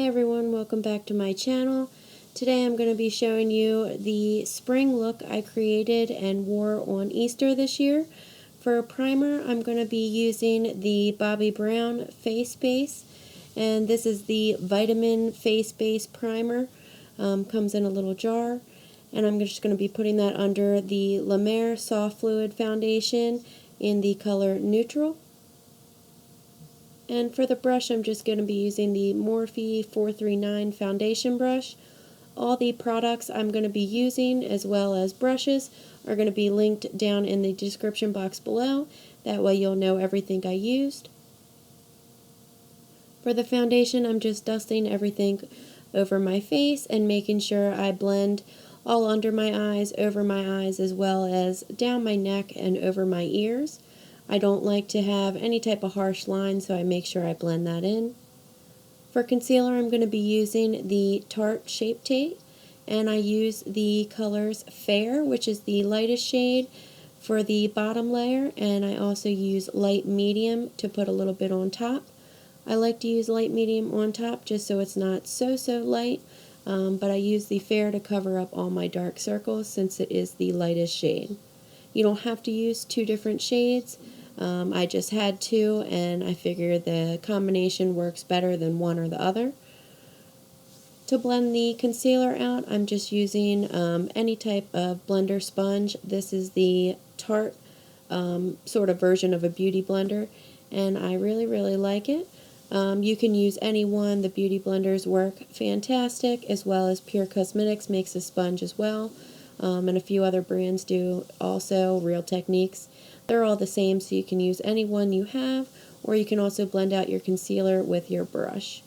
Hey everyone, welcome back to my channel. Today I'm going to be showing you the spring look I created and wore on Easter this year. For a primer, I'm going to be using the Bobbi Brown Face Base, and this is the Vitamin Face Base Primer. Comes in a little jar, and I'm just going to be putting that under the La Mer Soft Fluid Foundation in the color Neutral. And for the brush, I'm just going to be using the Morphe 439 foundation brush. All the products I'm going to be using, as well as brushes, are going to be linked down in the description box below. That way you'll know everything I used. For the foundation, I'm just dusting everything over my face and making sure I blend all under my eyes, over my eyes, as well as down my neck and over my ears. I don't like to have any type of harsh line, so I make sure I blend that in. For concealer, I'm going to be using the Tarte Shape Tape, and I use the colors Fair, which is the lightest shade, for the bottom layer, and I also use Light Medium to put a little bit on top. I like to use Light Medium on top just so it's not so light, but I use the Fair to cover up all my dark circles since it is the lightest shade. You don't have to use two different shades. I just had two, and I figure the combination works better than one or the other. To blend the concealer out, I'm just using any type of blender sponge. This is the Tarte sort of version of a beauty blender, and I really like it. You can use any one. The beauty blenders work fantastic, as well as Pure Cosmetics makes a sponge as well, and a few other brands do also, Real Techniques. They're all the same, so you can use any one you have, or you can also blend out your concealer with your brush.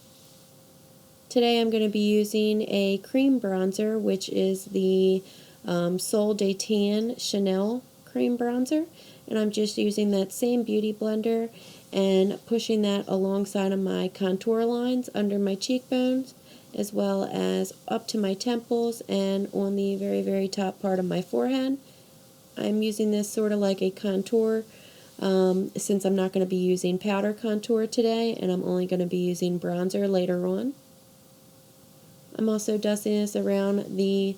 Today I'm going to be using a cream bronzer, which is the Sol de Tan Chanel cream bronzer, and I'm just using that same beauty blender and pushing that alongside of my contour lines under my cheekbones, as well as up to my temples and on the very top part of my forehead. I'm using this sort of like a contour since I'm not going to be using powder contour today, and I'm only going to be using bronzer later on. I'm also dusting this around the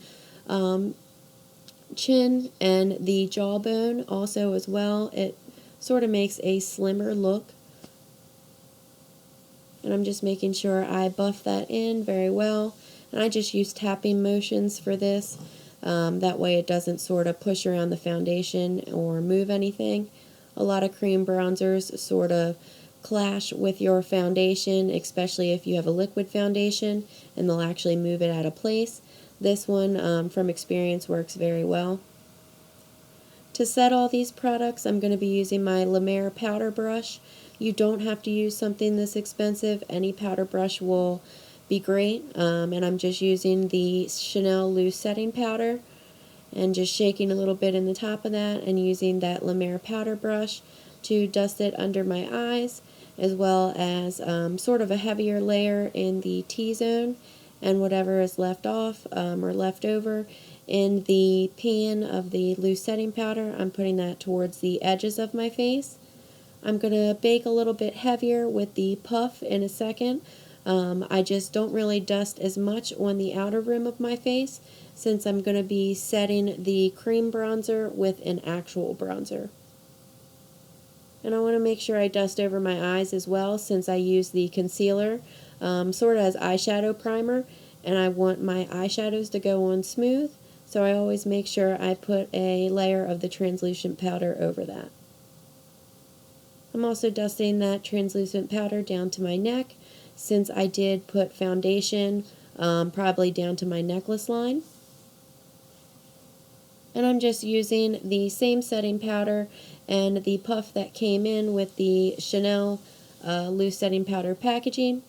chin and the jawbone also as well. It sort of makes a slimmer look. And I'm just making sure I buff that in very well. And I just use tapping motions for this. That way it doesn't sort of push around the foundation or move anything. A lot of cream bronzers sort of clash with your foundation, especially if you have a liquid foundation, and they'll actually move it out of place. This one, from experience, works very well. To set all these products, I'm going to be using my La Mer powder brush. You don't have to use something this expensive. Any powder brush will be great, and I'm just using the Chanel loose setting powder and just shaking a little bit in the top of that and using that La Mer powder brush to dust it under my eyes, as well as sort of a heavier layer in the T-zone, and whatever is left off or left over in the pan of the loose setting powder, I'm putting that towards the edges of my face. I'm going to bake a little bit heavier with the puff in a second. I just don't really dust as much on the outer rim of my face since I'm going to be setting the cream bronzer with an actual bronzer. And I want to make sure I dust over my eyes as well since I use the concealer sort of as eyeshadow primer, and I want my eyeshadows to go on smooth, so I always make sure I put a layer of the translucent powder over that. I'm also dusting that translucent powder down to my neck since I did put foundation probably down to my necklace line. And I'm just using the same setting powder and the puff that came in with the Chanel loose setting powder packaging,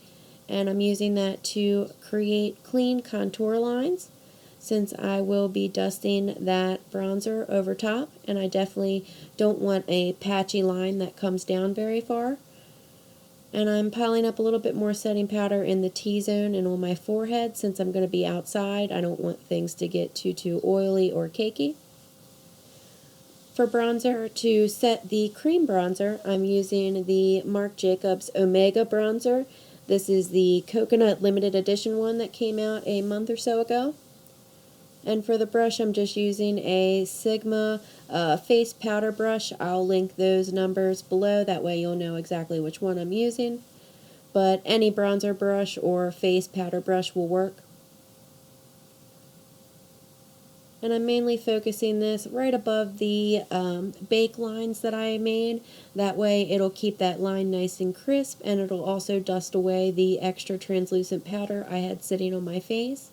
and I'm using that to create clean contour lines since I will be dusting that bronzer over top, and I definitely don't want a patchy line that comes down very far. And I'm piling up a little bit more setting powder in the T-zone and on my forehead since I'm going to be outside. I don't want things to get too oily or cakey. For bronzer, to set the cream bronzer, I'm using the Marc Jacobs Omega bronzer. This is the Coconut Limited Edition one that came out a month or so ago. And for the brush, I'm just using a Sigma face powder brush. I'll link those numbers below, that way you'll know exactly which one I'm using. But any bronzer brush or face powder brush will work. And I'm mainly focusing this right above the bake lines that I made. That way it'll keep that line nice and crisp, and it'll also dust away the extra translucent powder I had sitting on my face.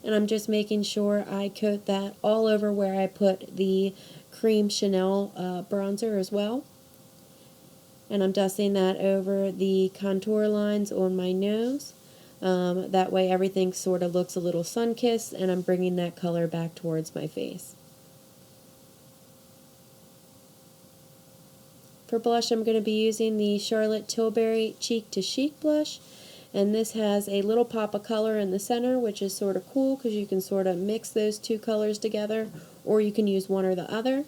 And I'm just making sure I coat that all over where I put the Creme Chanel bronzer as well. And I'm dusting that over the contour lines on my nose. That way everything sort of looks a little sun-kissed, and I'm bringing that color back towards my face. For blush, I'm going to be using the Charlotte Tilbury Cheek to Chic blush, and this has a little pop of color in the center, which is sort of cool because you can sort of mix those two colors together, or you can use one or the other.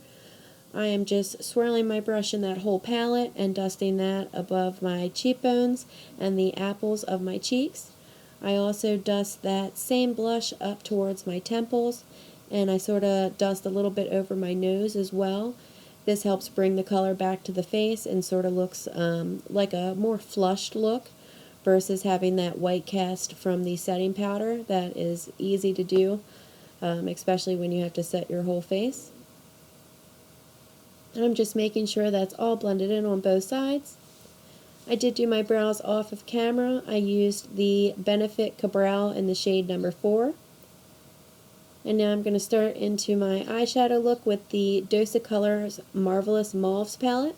I am just swirling my brush in that whole palette and dusting that above my cheekbones and the apples of my cheeks. I also dust that same blush up towards my temples, and I sort of dust a little bit over my nose as well. This helps bring the color back to the face and sort of looks like a more flushed look versus having that white cast from the setting powder. That is easy to do, especially when you have to set your whole face. And I'm just making sure that's all blended in on both sides. I did do my brows off of camera. I used the Benefit Cabral in the shade number 4. And now I'm going to start into my eyeshadow look with the Dose of Colors Marvelous Mauves palette.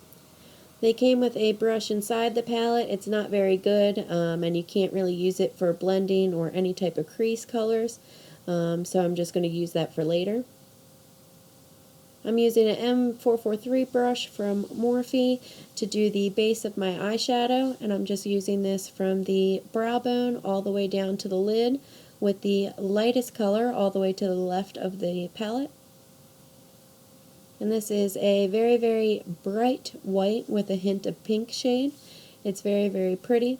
They came with a brush inside the palette. It's not very good, and you can't really use it for blending or any type of crease colors, so I'm just going to use that for later. I'm using an M443 brush from Morphe to do the base of my eyeshadow, and I'm just using this from the brow bone all the way down to the lid with the lightest color all the way to the left of the palette. And this is a very, very bright white with a hint of pink shade. It's very, very pretty.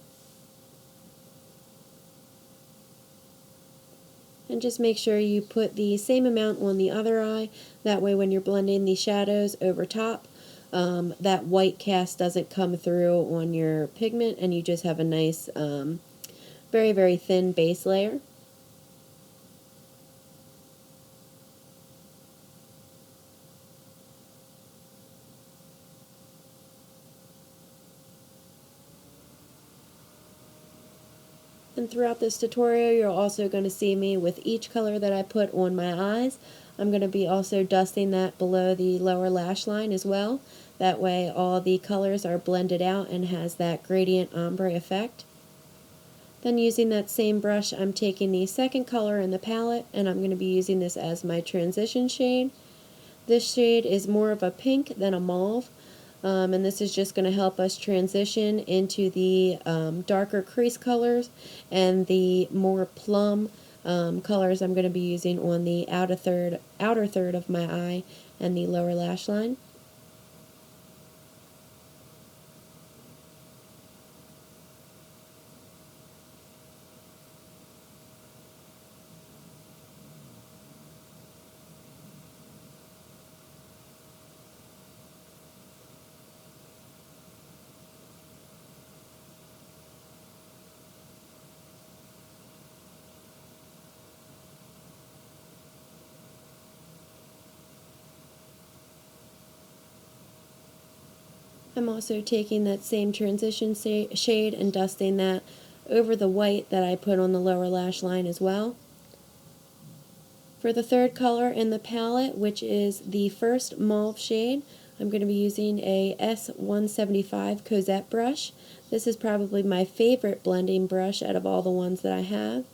And just make sure you put the same amount on the other eye. That way when you're blending the shadows over top, that white cast doesn't come through on your pigment, and you just have a nice, very, very thin base layer. And throughout this tutorial, you're also going to see me with each color that I put on my eyes. I'm going to be also dusting that below the lower lash line as well. That way all the colors are blended out and has that gradient ombre effect. Then using that same brush, I'm taking the second color in the palette, and I'm going to be using this as my transition shade. This shade is more of a pink than a mauve. And this is just going to help us transition into the darker crease colors and the more plum colors I'm going to be using on the outer third of my eye and the lower lash line. I'm also taking that same transition shade and dusting that over the white that I put on the lower lash line as well. For the third color in the palette, which is the first mauve shade, I'm going to be using a S175 Cosette brush. This is probably my favorite blending brush out of all the ones that I have.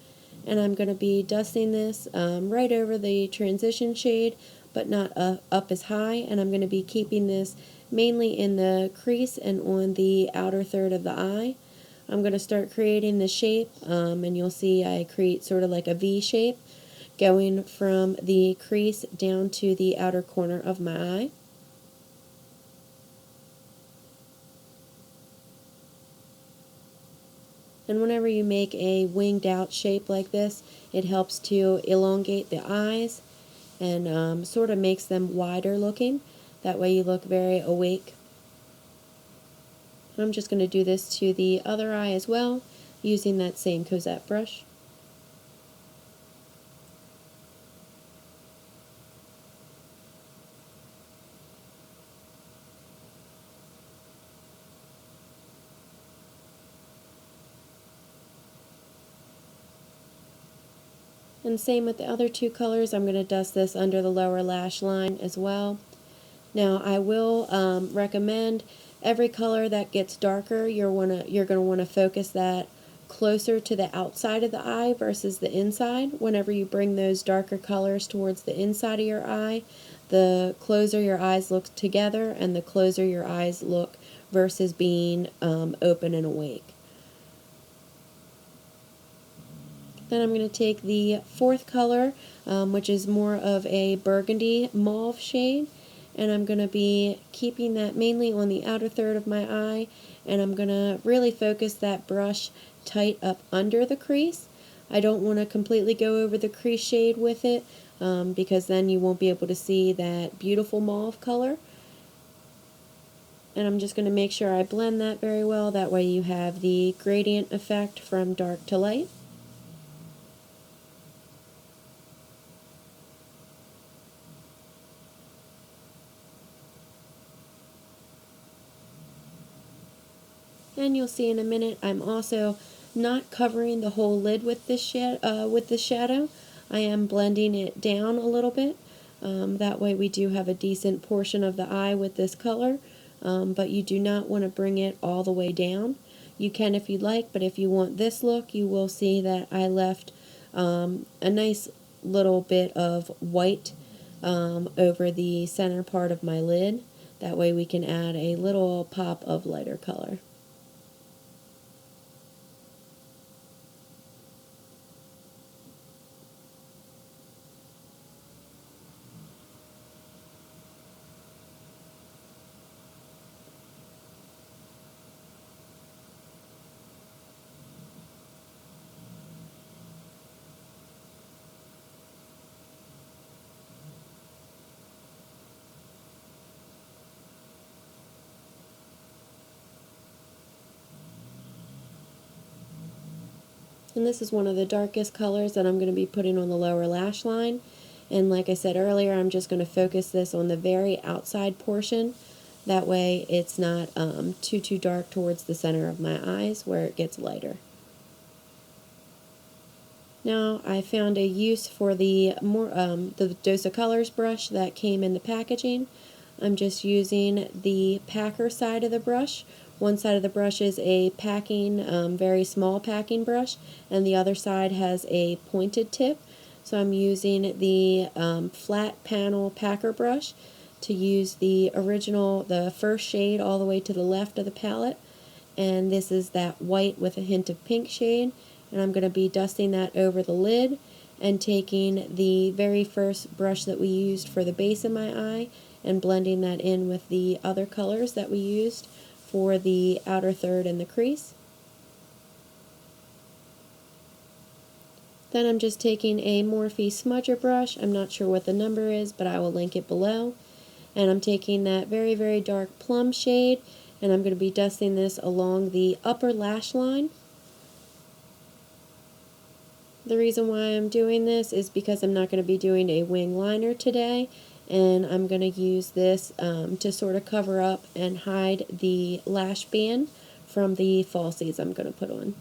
And I'm going to be dusting this right over the transition shade, but not up as high. And I'm going to be keeping this mainly in the crease and on the outer third of the eye. I'm going to start creating the shape, and you'll see I create sort of like a V shape going from the crease down to the outer corner of my eye. And whenever you make a winged out shape like this, it helps to elongate the eyes and sort of makes them wider looking. That way you look very awake. I'm just going to do this to the other eye as well, using that same Cosette brush. And same with the other two colors. I'm going to dust this under the lower lash line as well. Now I will recommend every color that gets darker, you're going to want to focus that closer to the outside of the eye versus the inside. Whenever you bring those darker colors towards the inside of your eye, the closer your eyes look together and the closer your eyes look versus being open and awake. Then I'm going to take the fourth color, which is more of a burgundy mauve shade, and I'm going to be keeping that mainly on the outer third of my eye, and I'm going to really focus that brush tight up under the crease. I don't want to completely go over the crease shade with it, because then you won't be able to see that beautiful mauve color. And I'm just going to make sure I blend that very well, that way you have the gradient effect from dark to light. And you'll see in a minute, I'm also not covering the whole lid with this shadow. I am blending it down a little bit. That way we do have a decent portion of the eye with this color, but you do not want to bring it all the way down. You can if you'd like, but if you want this look, you will see that I left a nice little bit of white over the center part of my lid. That way we can add a little pop of lighter color. And this is one of the darkest colors that I'm going to be putting on the lower lash line. And like I said earlier, I'm just going to focus this on the very outside portion. That way it's not too dark towards the center of my eyes where it gets lighter. Now I found a use for the Dose of Colors brush that came in the packaging. I'm just using the packer side of the brush. One side of the brush is a packing, very small packing brush, and the other side has a pointed tip. So I'm using the flat panel packer brush to use the first shade all the way to the left of the palette. And this is that white with a hint of pink shade. And I'm going to be dusting that over the lid and taking the very first brush that we used for the base of my eye and blending that in with the other colors that we used for the outer third and the crease. Then I'm just taking a Morphe smudger brush. I'm not sure what the number is, but I will link it below. And I'm taking that very, very dark plum shade, and I'm going to be dusting this along the upper lash line. The reason why I'm doing this is because I'm not going to be doing a wing liner today, and I'm going to use this to sort of cover up and hide the lash band from the falsies I'm going to put on.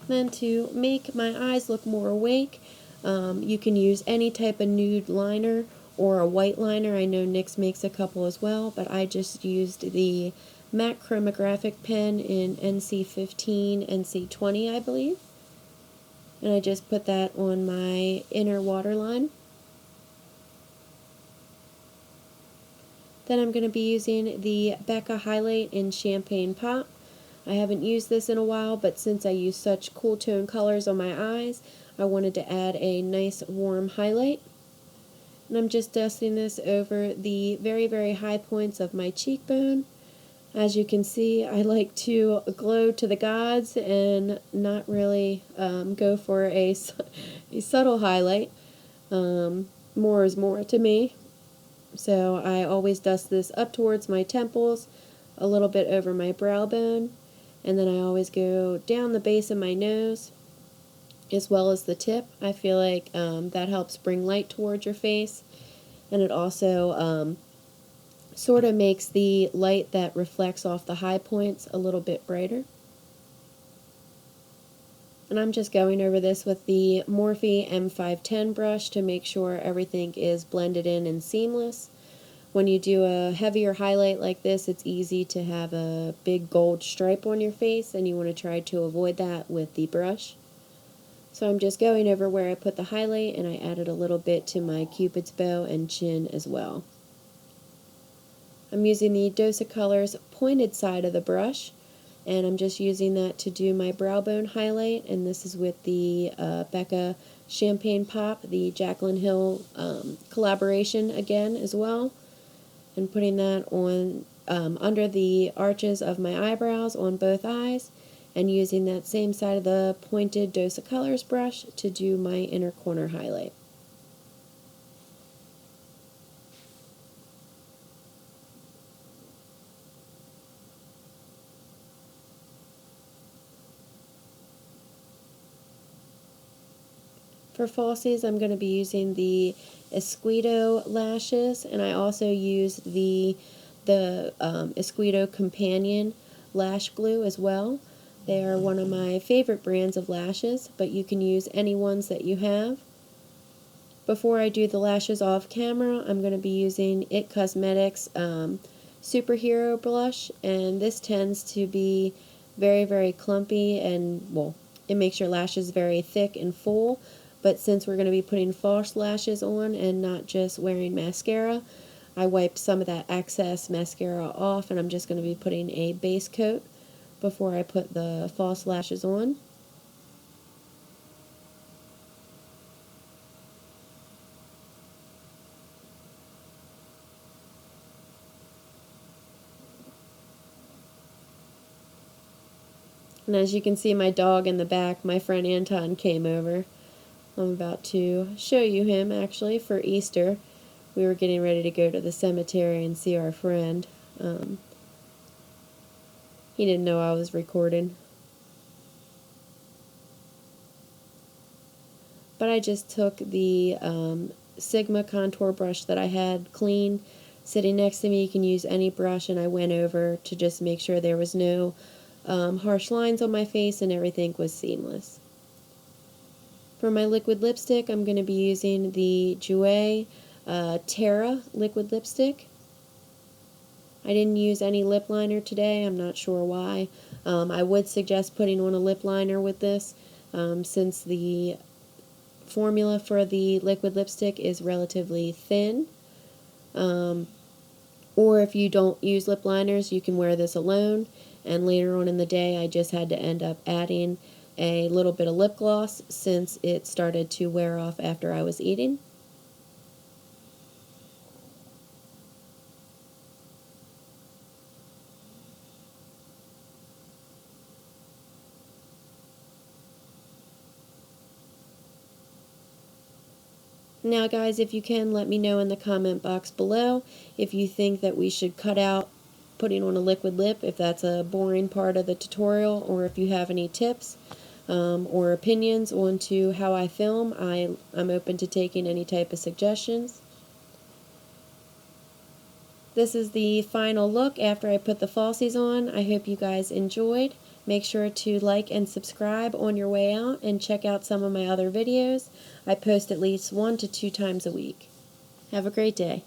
Then to make my eyes look more awake, you can use any type of nude liner or a white liner. I know NYX makes a couple as well, but I just used the MAC chromographic pen in NC15, NC20, I believe. And I just put that on my inner waterline. Then I'm going to be using the BECCA highlight in Champagne Pop. I haven't used this in a while, but since I use such cool tone colors on my eyes, I wanted to add a nice warm highlight. And I'm just dusting this over the very, very high points of my cheekbone. As you can see, I like to glow to the gods and not really go for a subtle highlight. More is more to me. So I always dust this up towards my temples, a little bit over my brow bone, and then I always go down the base of my nose as well as the tip. I feel like that helps bring light towards your face, and it also sort of makes the light that reflects off the high points a little bit brighter. And I'm just going over this with the Morphe M510 brush to make sure everything is blended in and seamless. When you do a heavier highlight like this, it's easy to have a big gold stripe on your face, and you want to try to avoid that with the brush. So I'm just going over where I put the highlight, and I added a little bit to my cupid's bow and chin as well. I'm using the Dose of Colors pointed side of the brush, and I'm just using that to do my brow bone highlight, and this is with the BECCA Champagne Pop, the Jaclyn Hill collaboration again as well, and putting that on under the arches of my eyebrows on both eyes, and using that same side of the pointed Dose of Colors brush to do my inner corner highlight. For falsies, I'm going to be using the Esquito lashes, and I also use the Esquito Companion lash glue as well. They are one of my favorite brands of lashes, but you can use any ones that you have. Before I do the lashes off camera, I'm going to be using IT Cosmetics Superhero Blush, and this tends to be very, very clumpy, and, well, it makes your lashes very thick and full. But since we're going to be putting false lashes on and not just wearing mascara, I wiped some of that excess mascara off, and I'm just going to be putting a base coat before I put the false lashes on. And as you can see my dog in the back, my friend Anton came over. I'm about to show you him actually for Easter. We were getting ready to go to the cemetery and see our friend. He didn't know I was recording. But I just took the Sigma contour brush that I had clean sitting next to me. You can use any brush, and I went over to just make sure there was no harsh lines on my face and everything was seamless. For my liquid lipstick, I'm going to be using the Jouer Terra liquid lipstick. I didn't use any lip liner today. I'm not sure why. I would suggest putting on a lip liner with this since the formula for the liquid lipstick is relatively thin. Or if you don't use lip liners, you can wear this alone. And later on in the day, I just had to end up adding a little bit of lip gloss since it started to wear off after I was eating. Now guys, if you can, let me know in the comment box below if you think that we should cut out putting on a liquid lip, if that's a boring part of the tutorial, or if you have any tips or opinions onto how I film. I'm open to taking any type of suggestions. This is the final look after I put the falsies on. I hope you guys enjoyed. Make sure to like and subscribe on your way out, and check out some of my other videos. I post at least 1 to 2 times a week. Have a great day.